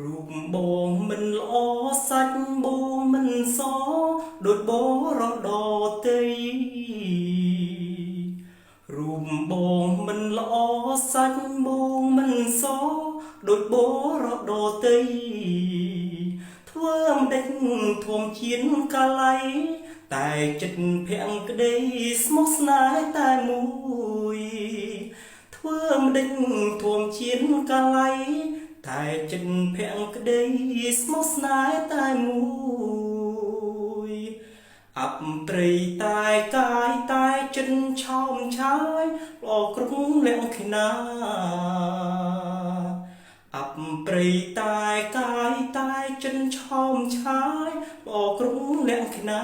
រូបបងមិនល្អសាច់បងមិនសដូចបរដោតីរូបបងមិនល្អសាច់បងមិនសដូចបរដោតីធ្វើម្ដេចធំជាងកាល័យតែចិត្តភាំងក្តីស្មោះស្នេហ៍តែមួយធ្វើម្ដេចធំជាងកាល័យតែចិត្តភាំងក្តីស្មោះស្នេហ៍តែមួយអបព្រៃតែកាយតែចិត្តឆោមឆាយល្អក្រុងលក្ខណាអបព្រៃតែកាយតែចិត្តឆោមឆាយល្អក្រុងលក្ខណា